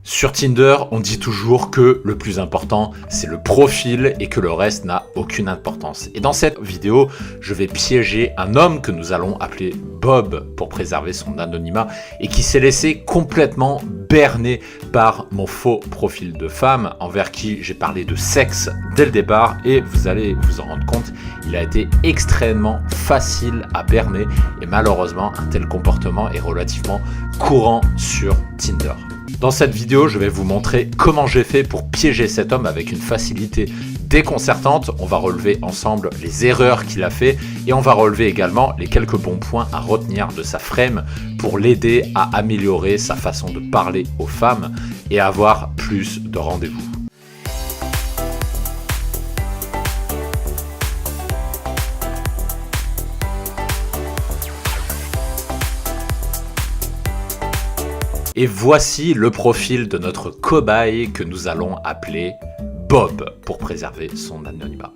Sur Tinder, on dit toujours que le plus important, c'est le profil et que le reste n'a aucune importance. Et dans cette vidéo, je vais piéger un homme que nous allons appeler Bob pour préserver son anonymat et qui s'est laissé complètement berner par mon faux profil de femme envers qui j'ai parlé de sexe dès le départ et vous allez vous en rendre compte, il a été extrêmement facile à berner et malheureusement, un tel comportement est relativement courant sur Tinder. Dans cette vidéo, je vais vous montrer comment j'ai fait pour piéger cet homme avec une facilité déconcertante. On va relever ensemble les erreurs qu'il a fait et on va relever également les quelques bons points à retenir de sa frame pour l'aider à améliorer sa façon de parler aux femmes et avoir plus de rendez-vous. Et voici le profil de notre cobaye que nous allons appeler Bob pour préserver son anonymat.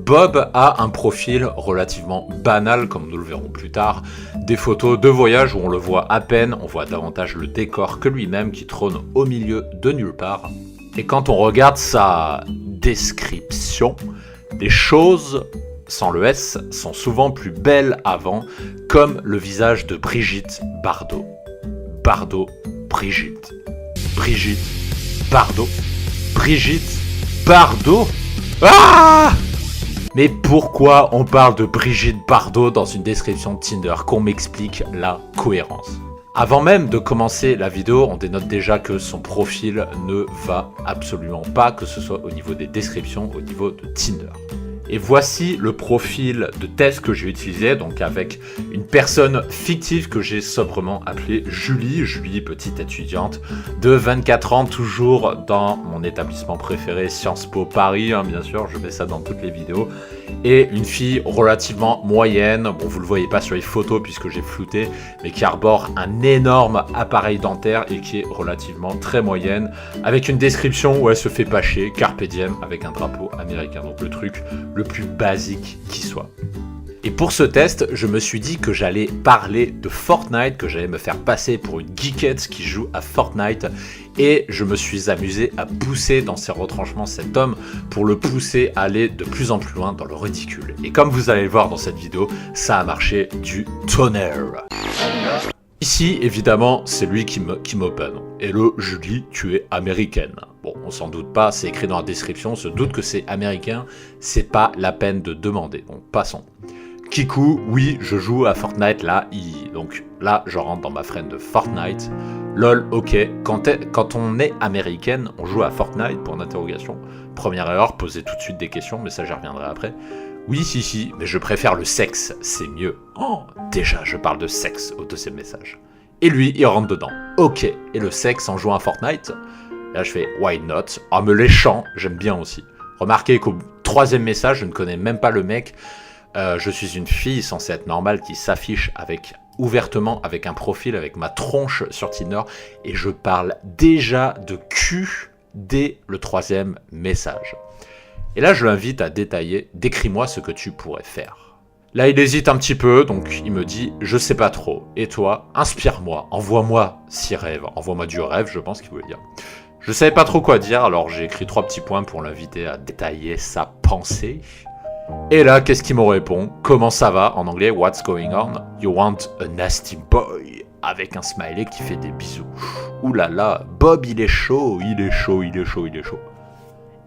Bob a un profil relativement banal, comme nous le verrons plus tard. Des photos de voyage où on le voit à peine, on voit davantage le décor que lui-même qui trône au milieu de nulle part. Et quand on regarde sa description, les choses sans le S sont souvent plus belles avant, comme le visage de Brigitte Bardot. Brigitte Bardot. Brigitte Bardot. Ah! Mais pourquoi on parle de Brigitte Bardot dans une description de Tinder? Qu'on m'explique la cohérence. Avant même de commencer la vidéo, on dénote déjà que son profil ne va absolument pas, que ce soit au niveau des descriptions, au niveau de Tinder. Et voici le profil de test que j'ai utilisé, donc avec une personne fictive que j'ai sobrement appelée Julie. Julie, petite étudiante de 24 ans, toujours dans mon établissement préféré, Sciences Po Paris, hein, bien sûr, je mets ça dans toutes les vidéos. Et une fille relativement moyenne, bon vous le voyez pas sur les photos puisque j'ai flouté, mais qui arbore un énorme appareil dentaire et qui est relativement très moyenne, avec une description où elle se fait pâcher, carpe diem, avec un drapeau américain, donc le truc le plus basique qui soit. Et pour ce test, je me suis dit que j'allais parler de Fortnite, que j'allais me faire passer pour une geekette qui joue à Fortnite, et je me suis amusé à pousser dans ses retranchements cet homme pour le pousser à aller de plus en plus loin dans le ridicule. Et comme vous allez le voir dans cette vidéo, ça a marché du tonnerre. Ici, évidemment, c'est lui qui m'open. Hello Julie, tu es américaine. Bon, on s'en doute pas, c'est écrit dans la description, on se doute que c'est américain, c'est pas la peine de demander, donc passons. Kikou, oui, je joue à Fortnite là, donc là, je rentre dans ma friend de Fortnite. Lol, ok, quand on est américaine, on joue à Fortnite, pour d'interrogation. Première erreur, poser tout de suite des questions, mais ça j'y reviendrai après. Oui, si, mais je préfère le sexe, c'est mieux. Oh, déjà, je parle de sexe au deuxième message. Et lui, il rentre dedans. Ok, et le sexe en jouant à Fortnite? Là, je fais why not? En me léchant, j'aime bien aussi. Remarquez qu'au troisième message, je ne connais même pas le mec. Je suis une fille censée être normale qui s'affiche ouvertement avec un profil, avec ma tronche sur Tinder. Et je parle déjà de cul dès le troisième message. Et là, je l'invite à détailler, décris-moi ce que tu pourrais faire. Là, il hésite un petit peu, donc il me dit, je sais pas trop. Et toi, inspire-moi, envoie-moi 6 rêves. Envoie-moi du rêve, je pense qu'il voulait dire. Je savais pas trop quoi dire, alors j'ai écrit 3 petits points pour l'inviter à détailler sa pensée. Et là, qu'est-ce qu'il me répond? Comment ça va? En anglais, what's going on? You want a nasty boy? Avec un smiley qui fait des bisous. Ouh là là, Bob, il est chaud.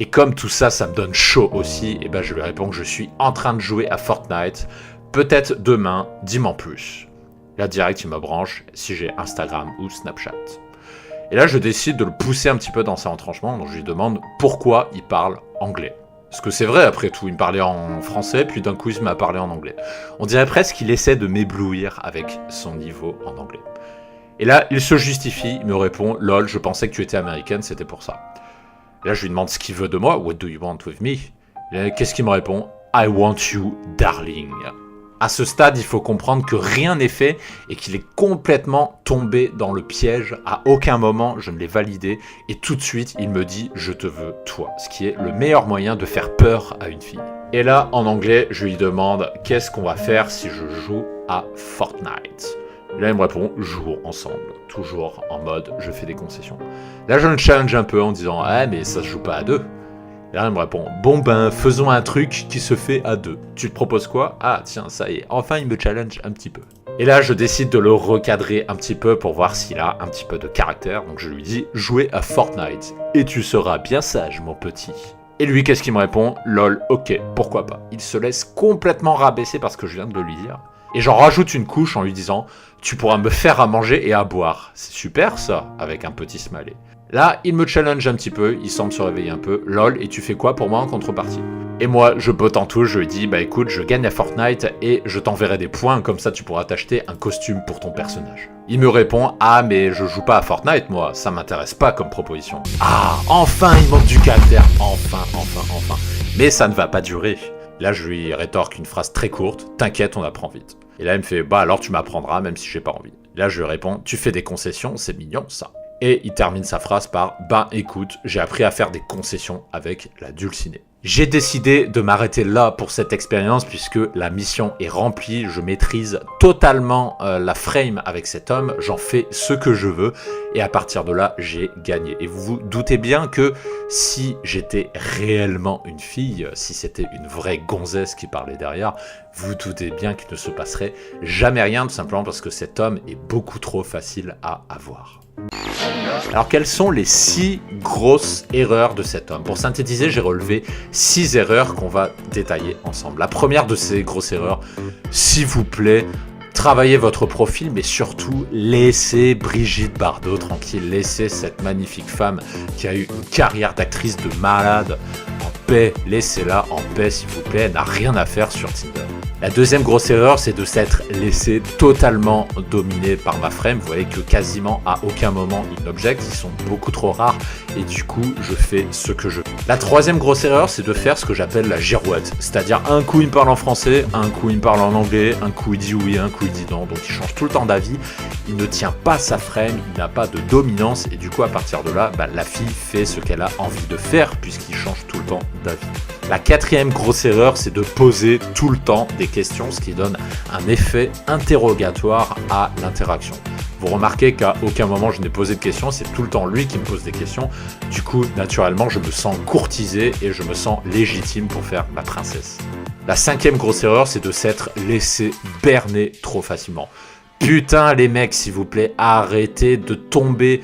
Et comme tout ça, ça me donne chaud aussi, et ben je lui réponds que je suis en train de jouer à Fortnite. Peut-être demain, dis-moi plus. Là, direct, il me branche si j'ai Instagram ou Snapchat. Et là, je décide de le pousser un petit peu dans ses retranchements, donc je lui demande pourquoi il parle anglais. Parce que c'est vrai, après tout, il me parlait en français, puis d'un coup, il m'a parlé en anglais. On dirait presque qu'il essaie de m'éblouir avec son niveau en anglais. Et là, il se justifie, il me répond « Lol, je pensais que tu étais américaine, c'était pour ça ». Et là, je lui demande ce qu'il veut de moi. What do you want with me? Qu'est-ce qu'il me répond? I want you, darling. À ce stade, il faut comprendre que rien n'est fait et qu'il est complètement tombé dans le piège. À aucun moment, je ne l'ai validé. Et tout de suite, il me dit « Je te veux, toi ». Ce qui est le meilleur moyen de faire peur à une fille. Et là, en anglais, je lui demande « Qu'est-ce qu'on va faire si je joue à Fortnite ?» Et là, il me répond, jouons ensemble. Toujours en mode, je fais des concessions. Là, je le challenge un peu en disant, ah, mais ça se joue pas à deux. Et là, il me répond, bon ben, faisons un truc qui se fait à deux. Tu te proposes quoi? Ah, tiens, ça y est. Enfin, il me challenge un petit peu. Et là, je décide de le recadrer un petit peu pour voir s'il a un petit peu de caractère. Donc, je lui dis, jouer à Fortnite. Et tu seras bien sage, mon petit. Et lui, qu'est-ce qu'il me répond? Lol, ok, pourquoi pas. Il se laisse complètement rabaisser parce que je viens de le lui dire. Et j'en rajoute une couche en lui disant, tu pourras me faire à manger et à boire. C'est super ça, avec un petit smiley. Là, il me challenge un petit peu, il semble se réveiller un peu. Lol, et tu fais quoi pour moi en contrepartie? Et moi, je botte en touche, je lui dis, bah écoute, je gagne à Fortnite et je t'enverrai des points, comme ça tu pourras t'acheter un costume pour ton personnage. Il me répond, ah mais je joue pas à Fortnite moi, ça m'intéresse pas comme proposition. Ah, enfin il manque du caractère, enfin. Mais ça ne va pas durer. Là, je lui rétorque une phrase très courte, t'inquiète, on apprend vite. Et là, il me fait, bah alors tu m'apprendras, même si j'ai pas envie. Là, je lui réponds, tu fais des concessions, c'est mignon ça. Et il termine sa phrase par « Ben écoute, j'ai appris à faire des concessions avec la dulcinée ». J'ai décidé de m'arrêter là pour cette expérience puisque la mission est remplie, je maîtrise totalement la frame avec cet homme, j'en fais ce que je veux et à partir de là, j'ai gagné. Et vous vous doutez bien que si j'étais réellement une fille, si c'était une vraie gonzesse qui parlait derrière, vous doutez bien qu'il ne se passerait jamais rien tout simplement parce que cet homme est beaucoup trop facile à avoir. Alors quelles sont les 6 grosses erreurs de cet homme? Pour synthétiser, j'ai relevé 6 erreurs qu'on va détailler ensemble. La première de ces grosses erreurs, s'il vous plaît, travaillez votre profil, mais surtout laissez Brigitte Bardot tranquille, laissez cette magnifique femme qui a eu une carrière d'actrice de malade en paix, laissez-la en paix s'il vous plaît, elle n'a rien à faire sur Tinder. La deuxième grosse erreur, c'est de s'être laissé totalement dominer par ma frame. Vous voyez que quasiment à aucun moment il n'objecte, ils sont beaucoup trop rares et du coup je fais ce que je veux. La troisième grosse erreur, c'est de faire ce que j'appelle la girouette, c'est-à-dire un coup il me parle en français, un coup il me parle en anglais, un coup il dit oui, un coup il dit non, donc il change tout le temps d'avis, il ne tient pas sa frame, il n'a pas de dominance et du coup à partir de là, la fille fait ce qu'elle a envie de faire puisqu'il change tout le temps d'avis. La quatrième grosse erreur, c'est de poser tout le temps des questions, ce qui donne un effet interrogatoire à l'interaction. Vous remarquez qu'à aucun moment je n'ai posé de questions, c'est tout le temps lui qui me pose des questions. Du coup, naturellement, je me sens courtisé et je me sens légitime pour faire ma princesse. La cinquième grosse erreur, c'est de s'être laissé berner trop facilement. Putain les mecs, s'il vous plaît, arrêtez de tomber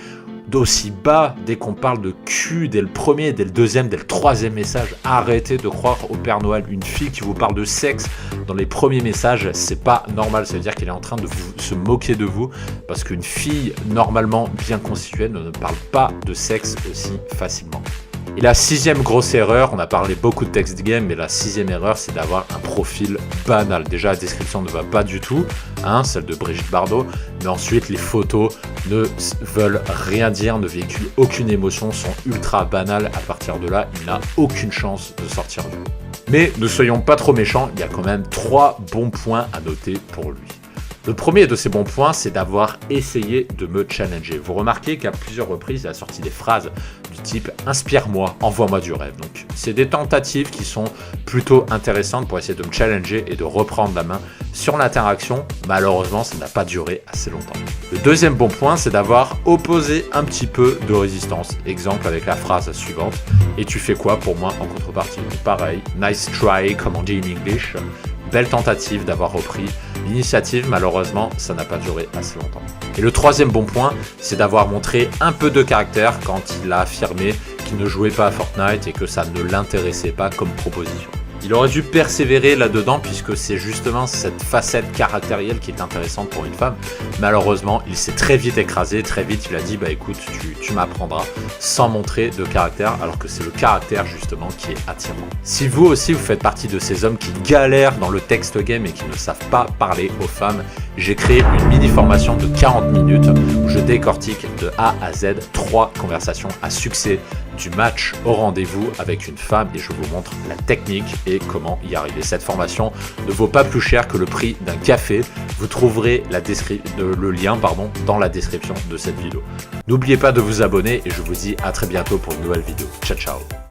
d'aussi bas dès qu'on parle de cul, dès le premier, dès le deuxième, dès le troisième message. Arrêtez de croire au Père Noël. Une fille qui vous parle de sexe dans les premiers messages, c'est pas normal. Ça veut dire qu'elle est en train de se moquer de vous parce qu'une fille normalement bien constituée ne parle pas de sexe aussi facilement. Et la sixième grosse erreur, on a parlé beaucoup de text game, mais la sixième erreur, c'est d'avoir un profil banal. Déjà, la description ne va pas du tout, celle de Brigitte Bardot, mais ensuite, les photos ne veulent rien dire, ne véhiculent aucune émotion, sont ultra banales. À partir de là, il n'a aucune chance de sortir du lot. Mais ne soyons pas trop méchants, il y a quand même 3 bons points à noter pour lui. Le premier de ces bons points, c'est d'avoir essayé de me challenger. Vous remarquez qu'à plusieurs reprises, il a sorti des phrases du type « inspire-moi, envoie-moi du rêve ». Donc, c'est des tentatives qui sont plutôt intéressantes pour essayer de me challenger et de reprendre la main sur l'interaction. Malheureusement, ça n'a pas duré assez longtemps. Le deuxième bon point, c'est d'avoir opposé un petit peu de résistance. Exemple avec la phrase suivante « et tu fais quoi pour moi en contrepartie ?» Pareil, « nice try » comme on dit in English. Belle tentative d'avoir repris l'initiative, malheureusement, ça n'a pas duré assez longtemps. Et le troisième bon point, c'est d'avoir montré un peu de caractère quand il a affirmé qu'il ne jouait pas à Fortnite et que ça ne l'intéressait pas comme proposition. Il aurait dû persévérer là-dedans puisque c'est justement cette facette caractérielle qui est intéressante pour une femme. Malheureusement, il s'est très vite écrasé, très vite il a dit bah écoute, tu m'apprendras sans montrer de caractère alors que c'est le caractère justement qui est attirant. Si vous aussi vous faites partie de ces hommes qui galèrent dans le text game et qui ne savent pas parler aux femmes, j'ai créé une mini formation de 40 minutes où je décortique de A à Z 3 conversations à succès du match au rendez-vous avec une femme et je vous montre la technique et comment y arriver. Cette formation ne vaut pas plus cher que le prix d'un café. Vous trouverez le lien dans la description de cette vidéo. N'oubliez pas de vous abonner et je vous dis à très bientôt pour une nouvelle vidéo. Ciao ciao.